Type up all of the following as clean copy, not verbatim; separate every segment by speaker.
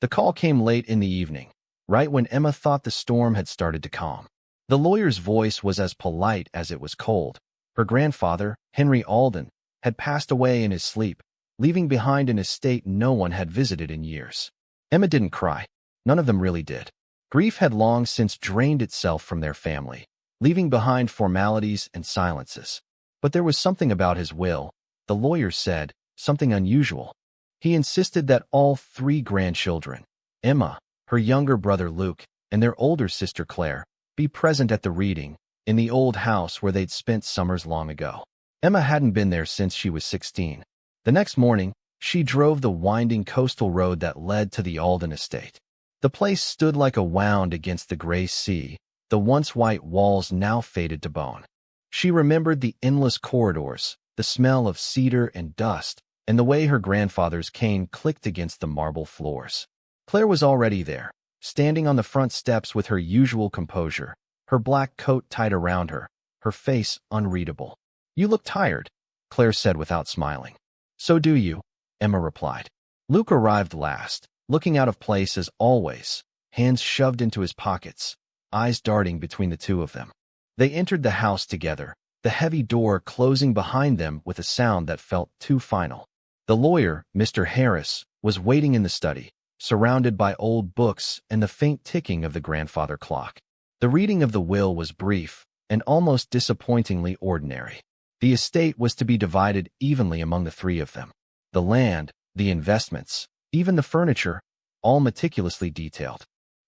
Speaker 1: The call came late in the evening, right when Emma thought the storm had started to calm. The lawyer's voice was as polite as it was cold. Her grandfather, Henry Alden, had passed away in his sleep, leaving behind an estate no one had visited in years. Emma didn't cry. None of them really did. Grief had long since drained itself from their family, leaving behind formalities and silences. But there was something about his will, the lawyer said, something unusual. He insisted that all three grandchildren, Emma, her younger brother Luke, and their older sister Claire, be present at the reading, in the old house where they'd spent summers long ago. Emma hadn't been there since she was 16. The next morning, she drove the winding coastal road that led to the Alden estate. The place stood like a wound against the gray sea, the once white walls now faded to bone. She remembered the endless corridors, the smell of cedar and dust, and the way her grandfather's cane clicked against the marble floors. Claire was already there, standing on the front steps with her usual composure, her black coat tied around her, her face unreadable. "You look tired," Claire said without smiling. "So do you," Emma replied. Luke arrived last, looking out of place as always, hands shoved into his pockets, eyes darting between the two of them. They entered the house together, the heavy door closing behind them with a sound that felt too final. The lawyer, Mr. Harris, was waiting in the study, surrounded by old books and the faint ticking of the grandfather clock. The reading of the will was brief and almost disappointingly ordinary. The estate was to be divided evenly among the three of them. The land, the investments, even the furniture, all meticulously detailed.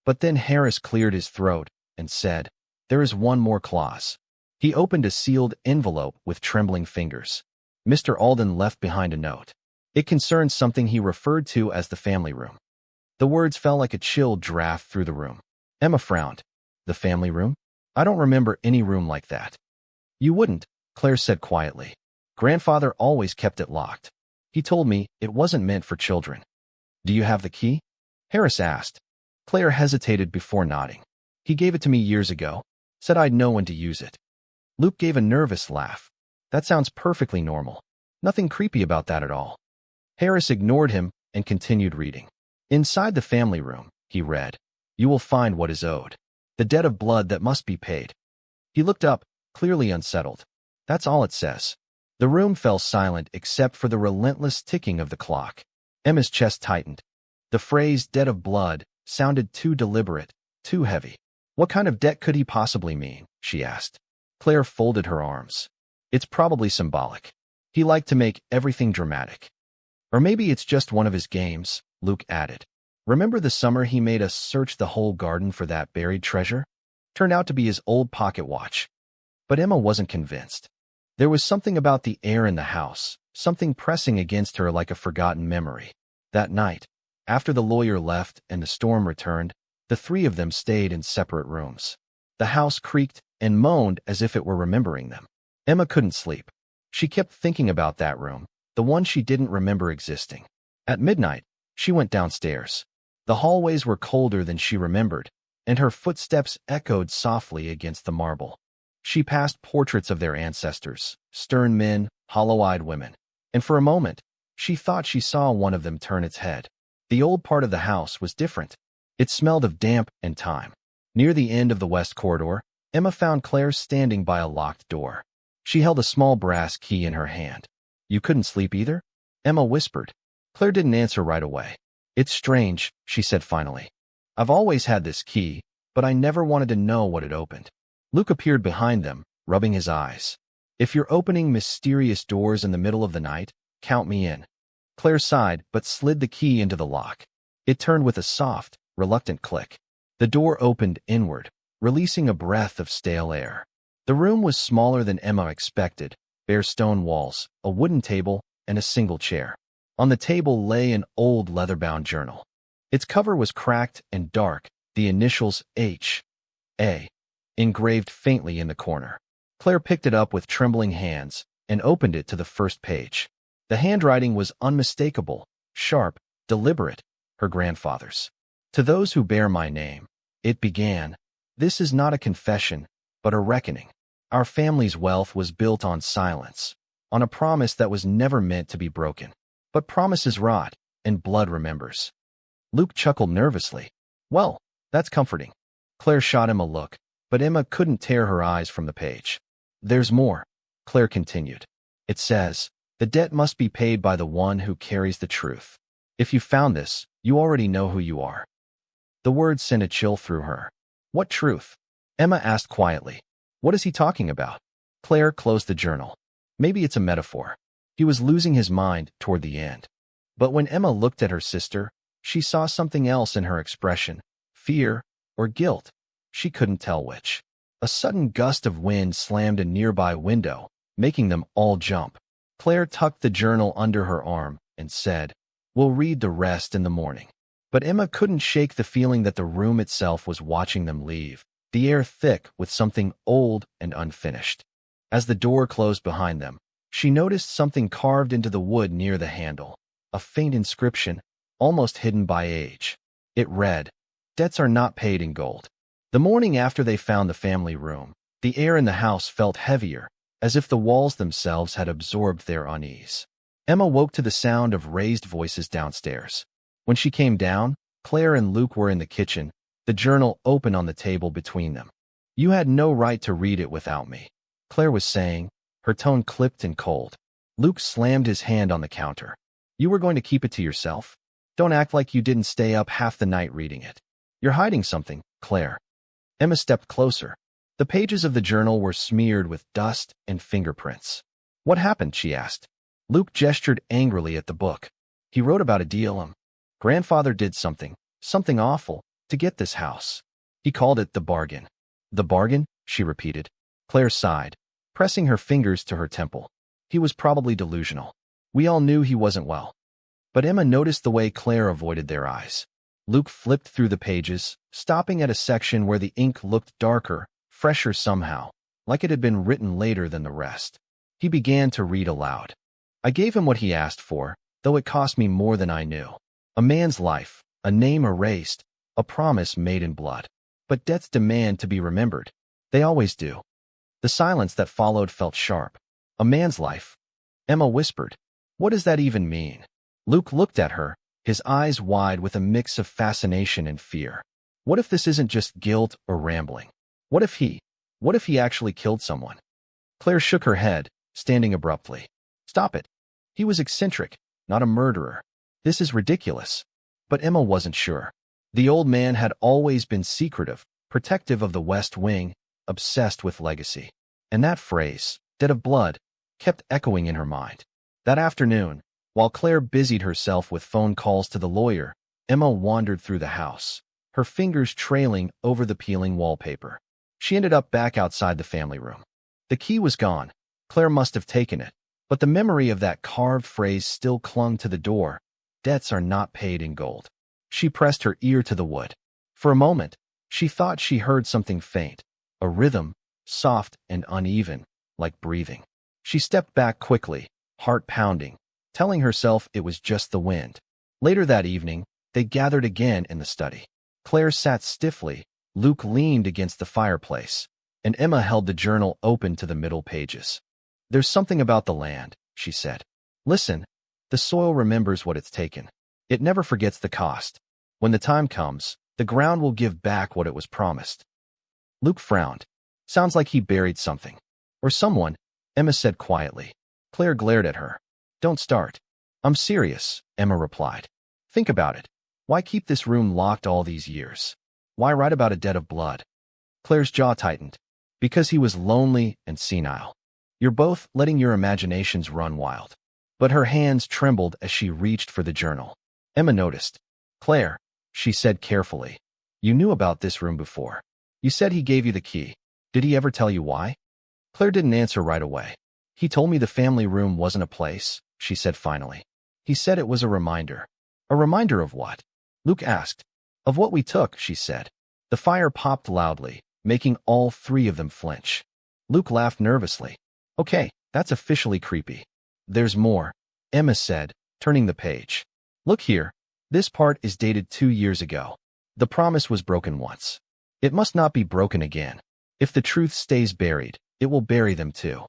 Speaker 1: But then Harris cleared his throat and said, "There is one more clause." He opened a sealed envelope with trembling fingers. Mr. Alden left behind a note. It concerned something he referred to as the family room. The words fell like a chill draft through the room. Emma frowned. "The family room? I don't remember any room like that." "You wouldn't," Claire said quietly. "Grandfather always kept it locked. He told me it wasn't meant for children." "Do you have the key?" Harris asked. Claire hesitated before nodding. "He gave it to me years ago, said I'd know when to use it." Luke gave a nervous laugh. "That sounds perfectly normal. Nothing creepy about that at all." Harris ignored him and continued reading. "Inside the family room," he read, "you will find what is owed. The debt of blood that must be paid." He looked up, clearly unsettled. "That's all it says." The room fell silent except for the relentless ticking of the clock. Emma's chest tightened. The phrase "debt of blood" sounded too deliberate, too heavy. "What kind of debt could he possibly mean?" she asked. Claire folded her arms. "It's probably symbolic. He liked to make everything dramatic." "Or maybe it's just one of his games," Luke added. "Remember the summer he made us search the whole garden for that buried treasure? Turned out to be his old pocket watch." But Emma wasn't convinced. There was something about the air in the house, something pressing against her like a forgotten memory. That night, after the lawyer left and the storm returned, the three of them stayed in separate rooms. The house creaked and moaned as if it were remembering them. Emma couldn't sleep. She kept thinking about that room, the one she didn't remember existing. At midnight, she went downstairs. The hallways were colder than she remembered, and her footsteps echoed softly against the marble. She passed portraits of their ancestors, stern men, hollow-eyed women, and for a moment, she thought she saw one of them turn its head. The old part of the house was different. It smelled of damp and time. Near the end of the west corridor, Emma found Claire standing by a locked door. She held a small brass key in her hand. "You couldn't sleep either?" Emma whispered. Claire didn't answer right away. "It's strange," she said finally. "I've always had this key, but I never wanted to know what it opened." Luke appeared behind them, rubbing his eyes. "If you're opening mysterious doors in the middle of the night, count me in." Claire sighed, but slid the key into the lock. It turned with a soft, reluctant click. The door opened inward, releasing a breath of stale air. The room was smaller than Emma expected, bare stone walls, a wooden table, and a single chair. On the table lay an old leather-bound journal. Its cover was cracked and dark, the initials H.A. engraved faintly in the corner. Claire picked it up with trembling hands and opened it to the first page. The handwriting was unmistakable, sharp, deliberate, her grandfather's. "To those who bear my name," it began, "this is not a confession, but a reckoning. Our family's wealth was built on silence, on a promise that was never meant to be broken. But promises rot, and blood remembers. Luke chuckled nervously. Well, that's comforting. Claire shot him a look, but Emma couldn't tear her eyes from the page. There's more, Claire continued. It says, the debt must be paid by the one who carries the truth. If you found this, you already know who you are. The words sent a chill through her. What truth? Emma asked quietly. What is he talking about? Claire closed the journal. Maybe it's a metaphor. He was losing his mind toward the end. But when Emma looked at her sister, she saw something else in her expression, fear or guilt. She couldn't tell which. A sudden gust of wind slammed a nearby window, making them all jump. Claire tucked the journal under her arm and said, We'll read the rest in the morning. But Emma couldn't shake the feeling that the room itself was watching them leave, the air thick with something old and unfinished. As the door closed behind them, she noticed something carved into the wood near the handle, a faint inscription, almost hidden by age. It read, Debts are not paid in gold. The morning after they found the family room, the air in the house felt heavier, as if the walls themselves had absorbed their unease. Emma woke to the sound of raised voices downstairs. When she came down, Claire and Luke were in the kitchen, the journal open on the table between them. You had no right to read it without me, Claire was saying, her tone clipped and cold. Luke slammed his hand on the counter. You were going to keep it to yourself? Don't act like you didn't stay up half the night reading it. You're hiding something, Claire. Emma stepped closer. The pages of the journal were smeared with dust and fingerprints. What happened? She asked. Luke gestured angrily at the book. He wrote about a deal. Grandfather did something awful, to get this house. He called it the bargain. The bargain? She repeated. Claire sighed, pressing her fingers to her temple. He was probably delusional. We all knew he wasn't well. But Emma noticed the way Claire avoided their eyes. Luke flipped through the pages, stopping at a section where the ink looked darker, fresher somehow, like it had been written later than the rest. He began to read aloud. I gave him what he asked for, though it cost me more than I knew. A man's life, a name erased, a promise made in blood. But debts demand to be remembered. They always do. The silence that followed felt sharp. A man's life? Emma whispered. What does that even mean? Luke looked at her, his eyes wide with a mix of fascination and fear. What if this isn't just guilt or rambling? What if he actually killed someone? Claire shook her head, standing abruptly. Stop it. He was eccentric, not a murderer. This is ridiculous. But Emma wasn't sure. The old man had always been secretive, protective of the West Wing, obsessed with legacy. And that phrase, debt of blood, kept echoing in her mind. That afternoon, while Claire busied herself with phone calls to the lawyer, Emma wandered through the house, her fingers trailing over the peeling wallpaper. She ended up back outside the family room. The key was gone. Claire must have taken it, but the memory of that carved phrase still clung to the door. Debts are not paid in gold. She pressed her ear to the wood. For a moment, she thought she heard something faint, a rhythm, soft and uneven, like breathing. She stepped back quickly, heart pounding, telling herself it was just the wind. Later that evening, they gathered again in the study. Claire sat stiffly, Luke leaned against the fireplace, and Emma held the journal open to the middle pages. There's something about the land, she said. Listen, the soil remembers what it's taken. It never forgets the cost. When the time comes, the ground will give back what it was promised. Luke frowned. Sounds like he buried something. Or someone, Emma said quietly. Claire glared at her. Don't start. I'm serious, Emma replied. Think about it. Why keep this room locked all these years? Why write about a debt of blood? Claire's jaw tightened. Because he was lonely and senile. You're both letting your imaginations run wild. But her hands trembled as she reached for the journal. Emma noticed. Claire, she said carefully. You knew about this room before. You said he gave you the key. Did he ever tell you why? Claire didn't answer right away. He told me the family room wasn't a place, she said finally. He said it was a reminder. A reminder of what? Luke asked. Of what we took, she said. The fire popped loudly, making all three of them flinch. Luke laughed nervously. Okay, that's officially creepy. There's more, Emma said, turning the page. Look here. This part is dated 2 years ago. The promise was broken once. It must not be broken again. If the truth stays buried, it will bury them too.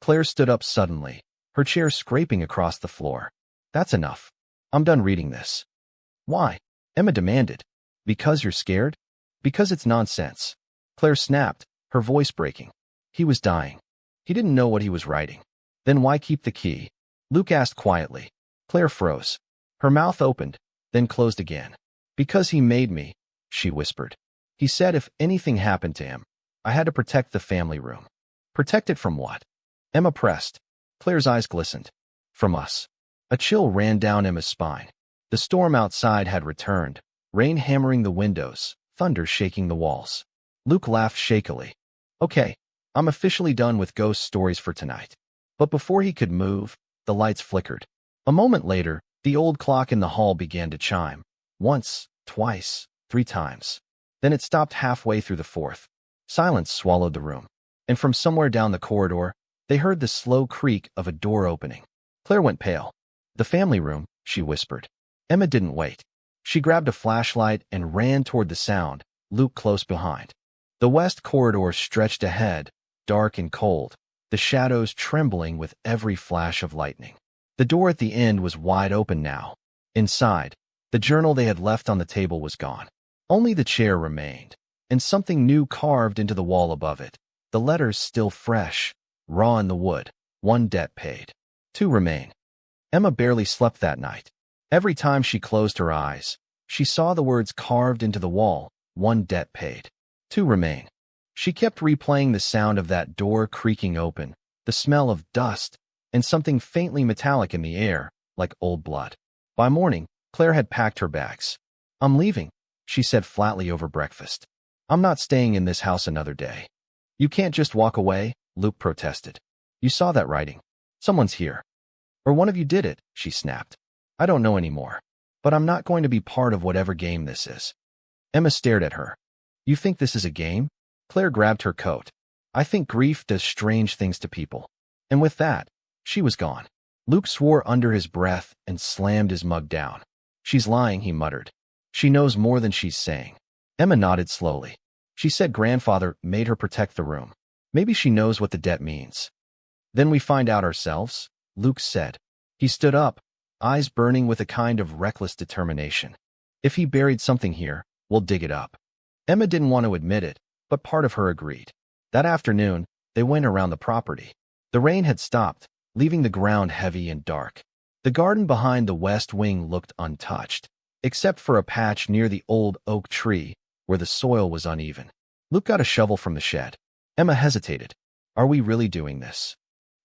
Speaker 1: Claire stood up suddenly, her chair scraping across the floor. That's enough. I'm done reading this. Why? Emma demanded. Because you're scared? Because it's nonsense. Claire snapped, her voice breaking. He was dying. He didn't know what he was writing. Then why keep the key? Luke asked quietly. Claire froze. Her mouth opened, then closed again. Because he made me, she whispered. He said if anything happened to him, I had to protect the family room. Protect it from what? Emma pressed. Claire's eyes glistened. From us. A chill ran down Emma's spine. The storm outside had returned, rain hammering the windows, thunder shaking the walls. Luke laughed shakily. Okay, I'm officially done with ghost stories for tonight. But before he could move, the lights flickered. A moment later, the old clock in the hall began to chime. Once, twice, 3 times. Then it stopped halfway through the 4th. Silence swallowed the room. And from somewhere down the corridor, they heard the slow creak of a door opening. Claire went pale. The family room, she whispered. Emma didn't wait. She grabbed a flashlight and ran toward the sound, Luke close behind. The west corridor stretched ahead, dark and cold, the shadows trembling with every flash of lightning. The door at the end was wide open now. Inside, the journal they had left on the table was gone. Only the chair remained, and something new carved into the wall above it. The letters still fresh, raw in the wood. 1 debt paid. 2 remain. Emma barely slept that night. Every time she closed her eyes, she saw the words carved into the wall. 1 debt paid. 2 remain. She kept replaying the sound of that door creaking open, the smell of dust, and something faintly metallic in the air, like old blood. By morning, Claire had packed her bags. I'm leaving, she said flatly over breakfast. I'm not staying in this house another day. You can't just walk away, Luke protested. You saw that writing. Someone's here. Or one of you did it, she snapped. I don't know anymore. But I'm not going to be part of whatever game this is. Emma stared at her. You think this is a game? Claire grabbed her coat. I think grief does strange things to people. And with that, she was gone. Luke swore under his breath and slammed his mug down. She's lying, he muttered. She knows more than she's saying. Emma nodded slowly. She said grandfather made her protect the room. Maybe she knows what the debt means. Then we find out ourselves, Luke said. He stood up, eyes burning with a kind of reckless determination. If he buried something here, we'll dig it up. Emma didn't want to admit it, but part of her agreed. That afternoon, they went around the property. The rain had stopped, leaving the ground heavy and dark. The garden behind the west wing looked untouched, except for a patch near the old oak tree where the soil was uneven. Luke got a shovel from the shed. Emma hesitated. Are we really doing this?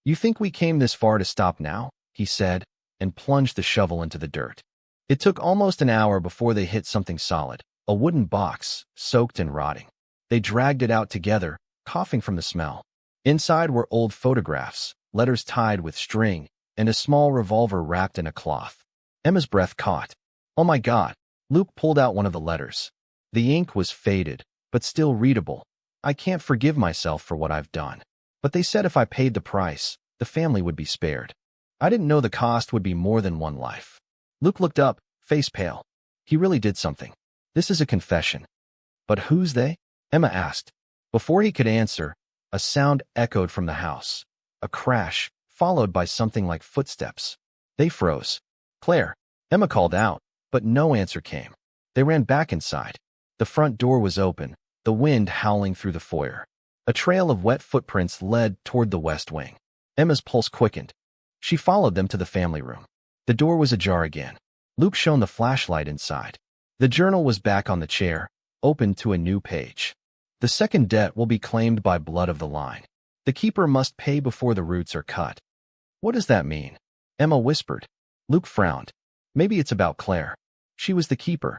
Speaker 1: You think we came this far to stop now? He said, and plunged the shovel into the dirt. It took almost an hour before they hit something solid, a wooden box, soaked and rotting. They dragged it out together, coughing from the smell. Inside were old photographs, letters tied with string, and a small revolver wrapped in a cloth. Emma's breath caught. Oh my God! Luke pulled out one of the letters. The ink was faded, but still readable. I can't forgive myself for what I've done. But they said if I paid the price, the family would be spared. I didn't know the cost would be more than 1 life. Luke looked up, face pale. He really did something. This is a confession. But who's they? Emma asked. Before he could answer, a sound echoed from the house. A crash, followed by something like footsteps. They froze. Claire, Emma called out, but no answer came. They ran back inside. The front door was open, the wind howling through the foyer. A trail of wet footprints led toward the west wing. Emma's pulse quickened. She followed them to the family room. The door was ajar again. Luke shone the flashlight inside. The journal was back on the chair, open to a new page. The second debt will be claimed by blood of the line. The keeper must pay before the roots are cut. What does that mean? Emma whispered. Luke frowned. Maybe it's about Claire. She was the keeper.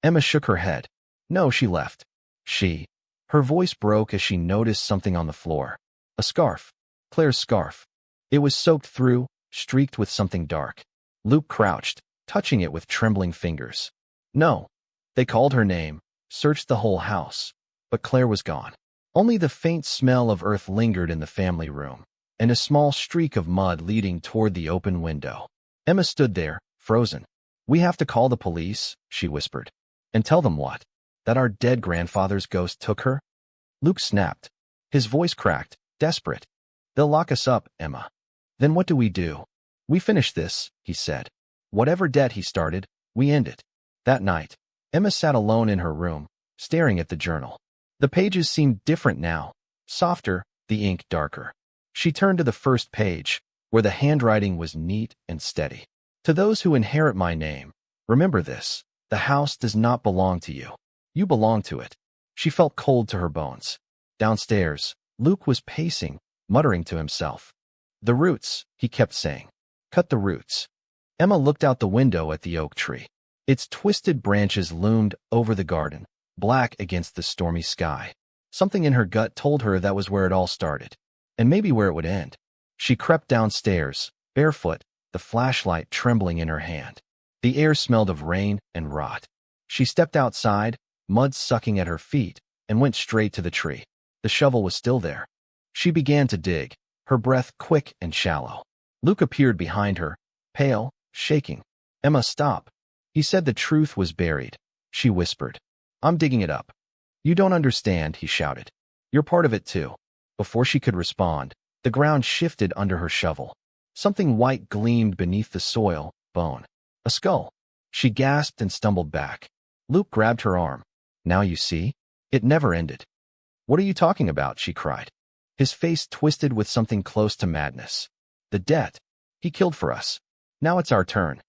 Speaker 1: Emma shook her head. No, she left. Her voice broke as she noticed something on the floor. A scarf. Claire's scarf. It was soaked through, streaked with something dark. Luke crouched, touching it with trembling fingers. No. They called her name, searched the whole house. But Claire was gone. Only the faint smell of earth lingered in the family room, and a small streak of mud leading toward the open window. Emma stood there, frozen. We have to call the police, she whispered. And tell them what? That our dead grandfather's ghost took her? Luke snapped. His voice cracked, desperate. They'll lock us up, Emma. Then what do? We finish this, he said. Whatever debt he started, we end it. That night, Emma sat alone in her room, staring at the journal. The pages seemed different now, softer, the ink darker. She turned to the first page, where the handwriting was neat and steady. To those who inherit my name, remember this: the house does not belong to you. You belong to it. She felt cold to her bones. Downstairs, Luke was pacing, muttering to himself. The roots, he kept saying. Cut the roots. Emma looked out the window at the oak tree. Its twisted branches loomed over the garden, black against the stormy sky. Something in her gut told her that was where it all started, and maybe where it would end. She crept downstairs, barefoot, the flashlight trembling in her hand. The air smelled of rain and rot. She stepped outside, mud sucking at her feet, and went straight to the tree. The shovel was still there. She began to dig, her breath quick and shallow. Luke appeared behind her, pale, shaking. Emma, stop. He said the truth was buried. She whispered. I'm digging it up. You don't understand, he shouted. You're part of it too. Before she could respond, the ground shifted under her shovel. Something white gleamed beneath the soil, bone. A skull. She gasped and stumbled back. Luke grabbed her arm. Now you see? It never ended. What are you talking about? She cried. His face twisted with something close to madness. The debt. He killed for us. Now it's our turn.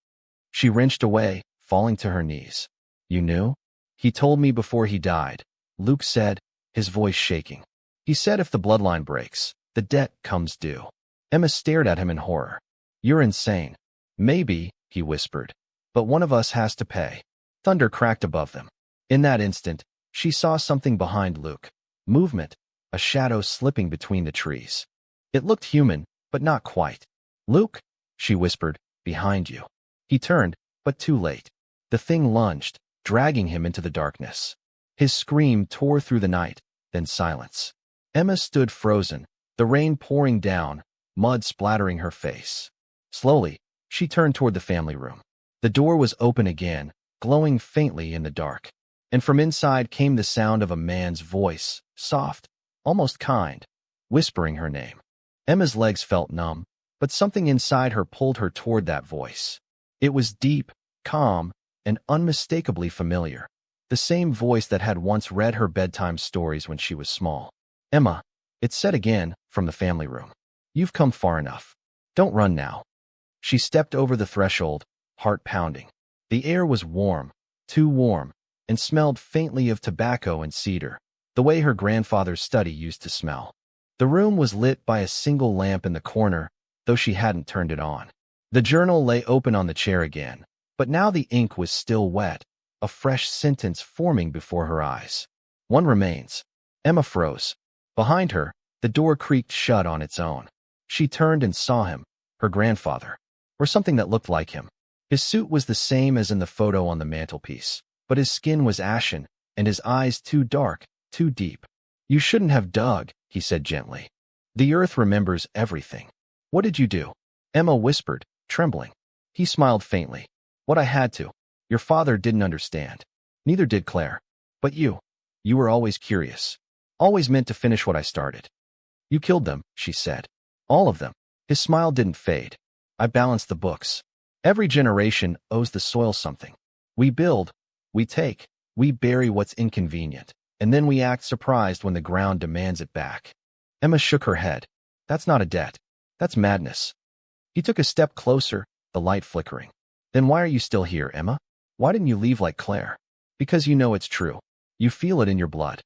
Speaker 1: She wrenched away, falling to her knees. You knew? He told me before he died, Luke said, his voice shaking. He said if the bloodline breaks, the debt comes due. Emma stared at him in horror. You're insane. Maybe, he whispered, but one of us has to pay. Thunder cracked above them. In that instant, she saw something behind Luke. Movement, a shadow slipping between the trees. It looked human, but not quite. Luke, she whispered, behind you. He turned, but too late. The thing lunged, dragging him into the darkness. His scream tore through the night, then silence. Emma stood frozen, the rain pouring down, mud splattering her face. Slowly, she turned toward the family room. The door was open again, glowing faintly in the dark. And from inside came the sound of a man's voice, soft, almost kind, whispering her name. Emma's legs felt numb, but something inside her pulled her toward that voice. It was deep, calm, and unmistakably familiar. The same voice that had once read her bedtime stories when she was small. Emma, it said again, from the family room. You've come far enough. Don't run now. She stepped over the threshold, heart pounding. The air was warm, too warm, and smelled faintly of tobacco and cedar, the way her grandfather's study used to smell. The room was lit by a single lamp in the corner, though she hadn't turned it on. The journal lay open on the chair again, but now the ink was still wet, a fresh sentence forming before her eyes. One remains. Emma froze. Behind her, the door creaked shut on its own. She turned and saw him, her grandfather, or something that looked like him. His suit was the same as in the photo on the mantelpiece, but his skin was ashen, and his eyes too dark, too deep. You shouldn't have dug, he said gently. The earth remembers everything. What did you do? Emma whispered, trembling. He smiled faintly. What I had to. Your father didn't understand. Neither did Claire. But you were always curious. Always meant to finish what I started. You killed them, she said. All of them. His smile didn't fade. I balanced the books. Every generation owes the soil something. We build, we take, we bury what's inconvenient, and then we act surprised when the ground demands it back. Emma shook her head. That's not a debt. That's madness. He took a step closer, the light flickering. Then why are you still here, Emma? Why didn't you leave like Claire? Because you know it's true. You feel it in your blood.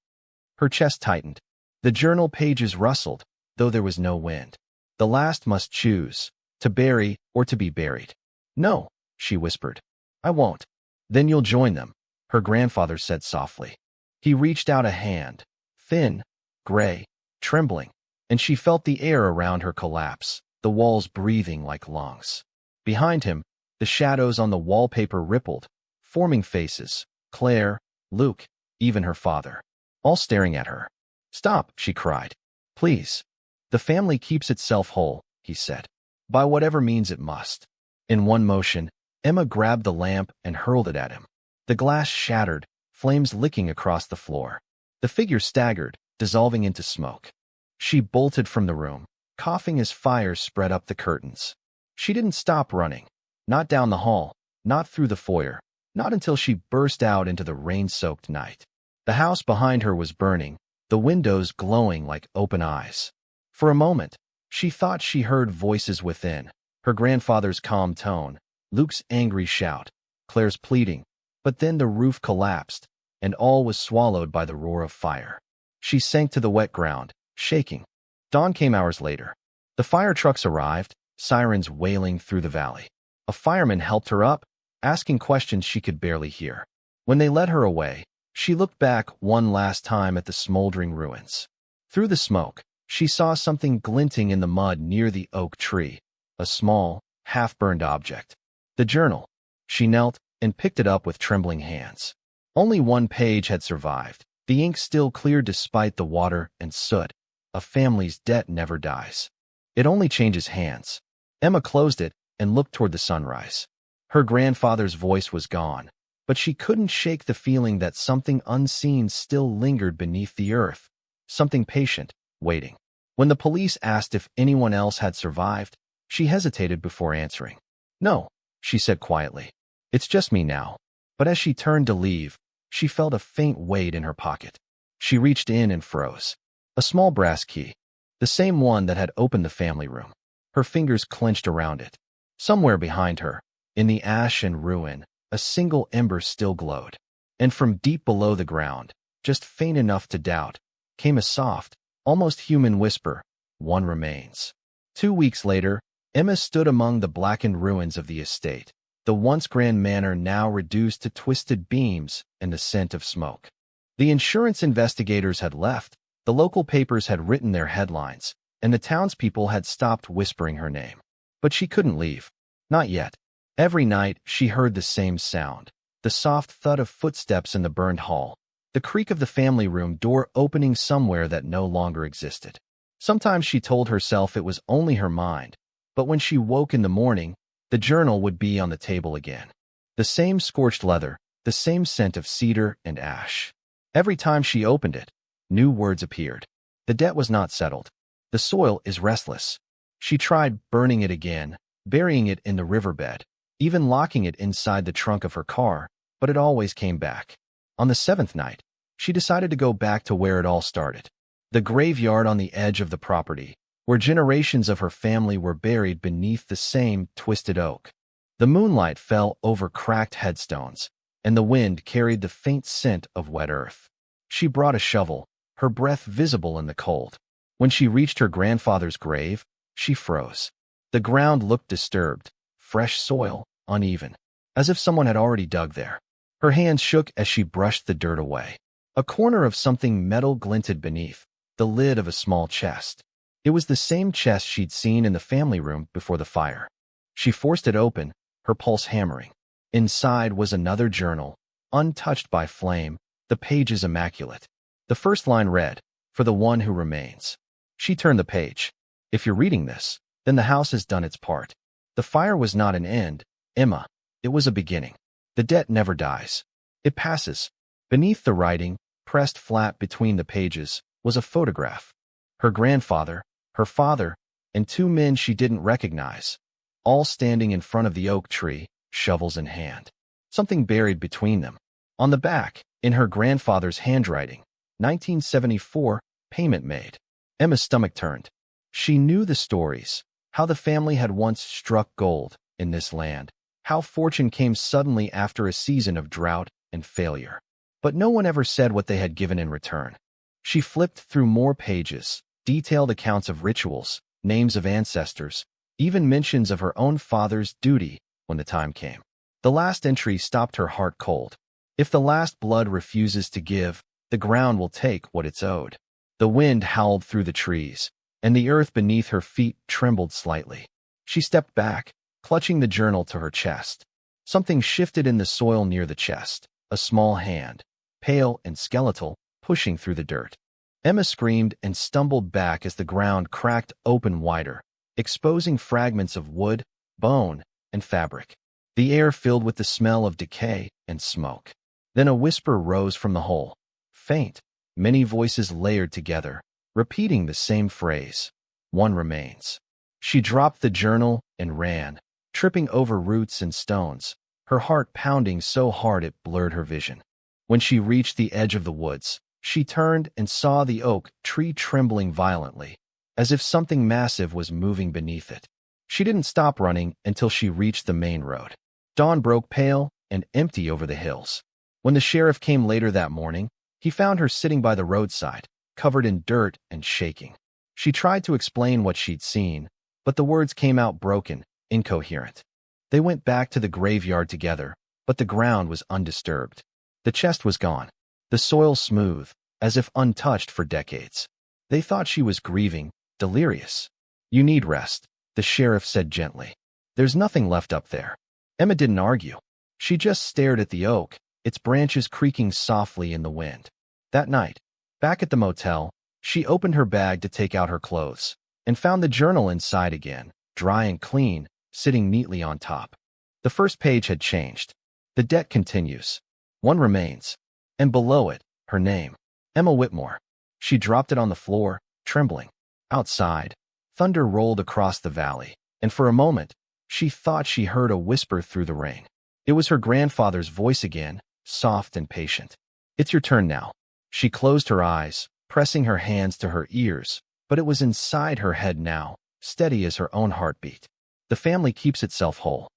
Speaker 1: Her chest tightened. The journal pages rustled, though there was no wind. The last must choose, to bury or to be buried. No, she whispered. I won't. Then you'll join them, her grandfather said softly. He reached out a hand, thin, gray, trembling, and she felt the air around her collapse, the walls breathing like lungs. Behind him, the shadows on the wallpaper rippled, forming faces, Claire, Luke, even her father, all staring at her. Stop, she cried. Please. The family keeps itself whole, he said. By whatever means it must. In one motion, Emma grabbed the lamp and hurled it at him. The glass shattered, flames licking across the floor. The figure staggered, dissolving into smoke. She bolted from the room, coughing as fire spread up the curtains. She didn't stop running. Not down the hall, not through the foyer, Not until she burst out into the rain-soaked night. The house behind her was burning, the windows glowing like open eyes. For a moment, she thought she heard voices within, her grandfather's calm tone, Luke's angry shout, Claire's pleading, but then the roof collapsed, and all was swallowed by the roar of fire. She sank to the wet ground, shaking. Dawn came hours later. The fire trucks arrived, sirens wailing through the valley. A fireman helped her up, asking questions she could barely hear. When they led her away, she looked back one last time at the smoldering ruins. Through the smoke, she saw something glinting in the mud near the oak tree, a small, half-burned object. The journal. She knelt and picked it up with trembling hands. Only one page had survived, the ink still clear despite the water and soot. A family's debt never dies. It only changes hands. Emma closed it and looked toward the sunrise. Her grandfather's voice was gone, but she couldn't shake the feeling that something unseen still lingered beneath the earth, something patient, waiting. When the police asked if anyone else had survived, she hesitated before answering. "No," she said quietly. "It's just me now." But as she turned to leave, she felt a faint weight in her pocket. She reached in and froze. A small brass key, the same one that had opened the family room. Her fingers clenched around it. Somewhere behind her, in the ash and ruin, a single ember still glowed. And from deep below the ground, just faint enough to doubt, came a soft, almost human whisper, "One remains." 2 weeks later, Emma stood among the blackened ruins of the estate, the once grand manor now reduced to twisted beams and the scent of smoke. The insurance investigators had left, the local papers had written their headlines, and the townspeople had stopped whispering her name. But she couldn't leave. Not yet. Every night, she heard the same sound, the soft thud of footsteps in the burned hall, the creak of the family room door opening somewhere that no longer existed. Sometimes she told herself it was only her mind, but when she woke in the morning, the journal would be on the table again. The same scorched leather, the same scent of cedar and ash. Every time she opened it, new words appeared. The debt was not settled. The soil is restless. She tried burning it again, burying it in the riverbed, even locking it inside the trunk of her car, but it always came back. On the 7th night, she decided to go back to where it all started. The graveyard on the edge of the property, where generations of her family were buried beneath the same twisted oak. The moonlight fell over cracked headstones, and the wind carried the faint scent of wet earth. She brought a shovel, her breath visible in the cold. When she reached her grandfather's grave, she froze. The ground looked disturbed, fresh soil, uneven, as if someone had already dug there. Her hands shook as she brushed the dirt away. A corner of something metal glinted beneath, the lid of a small chest. It was the same chest she'd seen in the family room before the fire. She forced it open, her pulse hammering. Inside was another journal, untouched by flame, the pages immaculate. The first line read, "For the one who remains." She turned the page. If you're reading this, then the house has done its part. The fire was not an end, Emma. It was a beginning. The debt never dies. It passes. Beneath the writing, pressed flat between the pages, was a photograph. Her grandfather, her father, and 2 men she didn't recognize, all standing in front of the oak tree, shovels in hand. Something buried between them. On the back, in her grandfather's handwriting, 1974, payment made. Emma's stomach turned. She knew the stories, how the family had once struck gold in this land, how fortune came suddenly after a season of drought and failure. But no one ever said what they had given in return. She flipped through more pages, detailed accounts of rituals, names of ancestors, even mentions of her own father's duty when the time came. The last entry stopped her heart cold. If the last blood refuses to give, the ground will take what it's owed. The wind howled through the trees, and the earth beneath her feet trembled slightly. She stepped back, clutching the journal to her chest. Something shifted in the soil near the chest, a small hand, pale and skeletal, pushing through the dirt. Emma screamed and stumbled back as the ground cracked open wider, exposing fragments of wood, bone, and fabric. The air filled with the smell of decay and smoke. Then a whisper rose from the hole. Faint, many voices layered together, repeating the same phrase. One remains. She dropped the journal and ran, tripping over roots and stones, her heart pounding so hard it blurred her vision. When she reached the edge of the woods, she turned and saw the oak tree trembling violently, as if something massive was moving beneath it. She didn't stop running until she reached the main road. Dawn broke pale and empty over the hills. When the sheriff came later that morning, he found her sitting by the roadside, covered in dirt and shaking. She tried to explain what she'd seen, but the words came out broken, incoherent. They went back to the graveyard together, but the ground was undisturbed. The chest was gone, the soil smooth, as if untouched for decades. They thought she was grieving, delirious. "You need rest," the sheriff said gently. "There's nothing left up there." Emma didn't argue. She just stared at the oak, its branches creaking softly in the wind. That night, back at the motel, she opened her bag to take out her clothes and found the journal inside again, dry and clean, sitting neatly on top. The first page had changed. The debt continues. One remains. And below it, her name, Emma Whitmore. She dropped it on the floor, trembling. Outside, thunder rolled across the valley, and for a moment, she thought she heard a whisper through the rain. It was her grandfather's voice again, soft and patient. "It's your turn now." She closed her eyes, pressing her hands to her ears, but it was inside her head now, steady as her own heartbeat. The family keeps itself whole.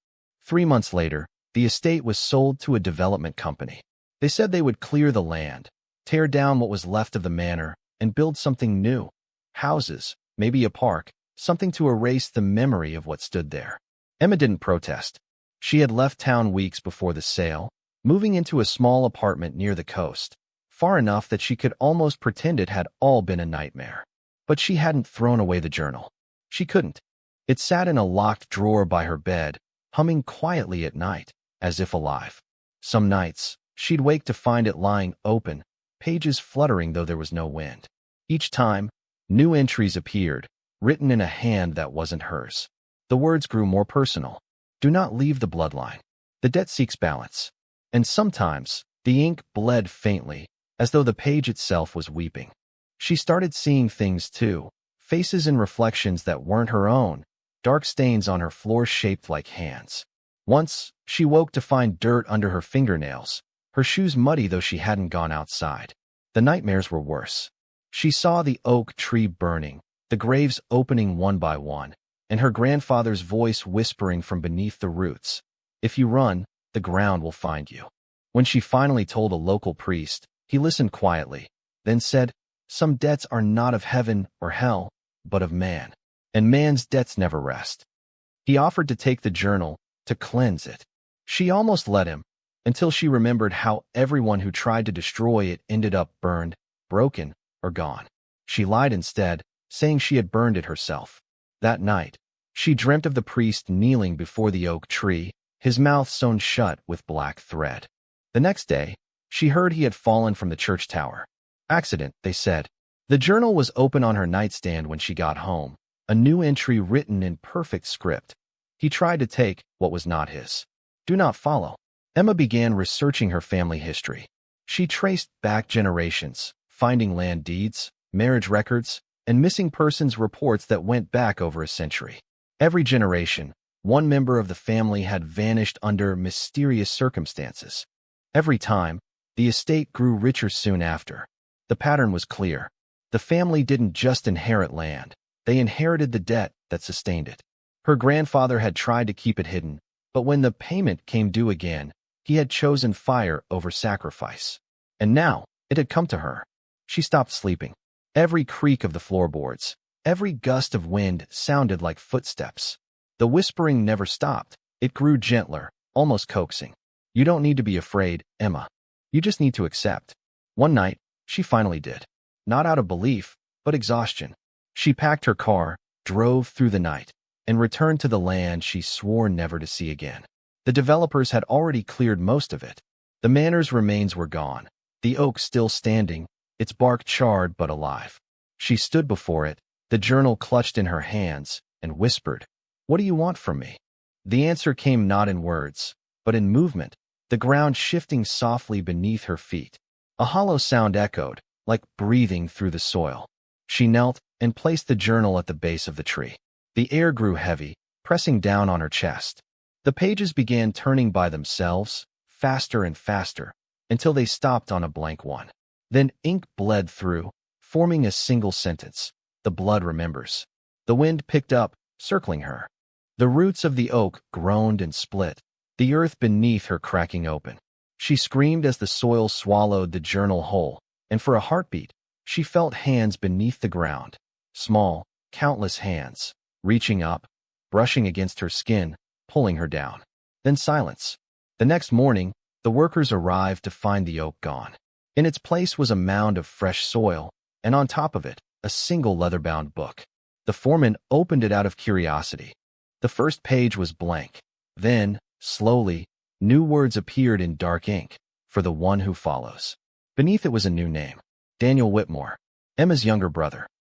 Speaker 1: 3 months later, the estate was sold to a development company. They said they would clear the land, tear down what was left of the manor, and build something new. Houses, maybe a park, something to erase the memory of what stood there. Emma didn't protest. She had left town weeks before the sale, moving into a small apartment near the coast, far enough that she could almost pretend it had all been a nightmare. But she hadn't thrown away the journal. She couldn't. It sat in a locked drawer by her bed, humming quietly at night, as if alive. Some nights, she'd wake to find it lying open, pages fluttering though there was no wind. Each time, new entries appeared, written in a hand that wasn't hers. The words grew more personal. "Do not leave the bloodline. The debt seeks balance." And sometimes, the ink bled faintly, as though the page itself was weeping. She started seeing things too, faces and reflections that weren't her own, dark stains on her floor shaped like hands. Once, she woke to find dirt under her fingernails, her shoes muddy though she hadn't gone outside. The nightmares were worse. She saw the oak tree burning, the graves opening one by one, and her grandfather's voice whispering from beneath the roots, "If you run, the ground will find you." When she finally told a local priest, he listened quietly, then said, "Some debts are not of heaven or hell, but of man, and man's debts never rest." He offered to take the journal, to cleanse it. She almost let him, until she remembered how everyone who tried to destroy it ended up burned, broken, or gone. She lied instead, saying she had burned it herself. That night, she dreamt of the priest kneeling before the oak tree, his mouth sewn shut with black thread. The next day, she heard he had fallen from the church tower. Accident, they said. The journal was open on her nightstand when she got home, a new entry written in perfect script. He tried to take what was not his. Do not follow. Emma began researching her family history. She traced back generations, finding land deeds, marriage records, and missing persons reports that went back over a century. Every generation, one member of the family had vanished under mysterious circumstances. Every time, the estate grew richer soon after. The pattern was clear. The family didn't just inherit land, they inherited the debt that sustained it. Her grandfather had tried to keep it hidden, but when the payment came due again, he had chosen fire over sacrifice. And now, it had come to her. She stopped sleeping. Every creak of the floorboards, every gust of wind sounded like footsteps. The whispering never stopped. It grew gentler, almost coaxing. "You don't need to be afraid, Emma. You just need to accept." One night, she finally did. Not out of belief, but exhaustion. She packed her car, drove through the night, and returned to the land she swore never to see again. The developers had already cleared most of it. The manor's remains were gone, the oak still standing, its bark charred but alive. She stood before it, the journal clutched in her hands, and whispered, "What do you want from me?" The answer came not in words, but in movement, the ground shifting softly beneath her feet. A hollow sound echoed, like breathing through the soil. She knelt and placed the journal at the base of the tree. The air grew heavy, pressing down on her chest. The pages began turning by themselves, faster and faster, until they stopped on a blank one. Then ink bled through, forming a single sentence. The blood remembers. The wind picked up, circling her. The roots of the oak groaned and split, the earth beneath her cracking open. She screamed as the soil swallowed the journal whole, and for a heartbeat, she felt hands beneath the ground. Small, countless hands, reaching up, brushing against her skin, pulling her down. Then silence. The next morning, the workers arrived to find the oak gone. In its place was a mound of fresh soil, and on top of it, a single leather-bound book. The foreman opened it out of curiosity. The first page was blank. Then, slowly, new words appeared in dark ink, for the one who follows. Beneath it was a new name, Daniel Whitmore, Emma's younger brother.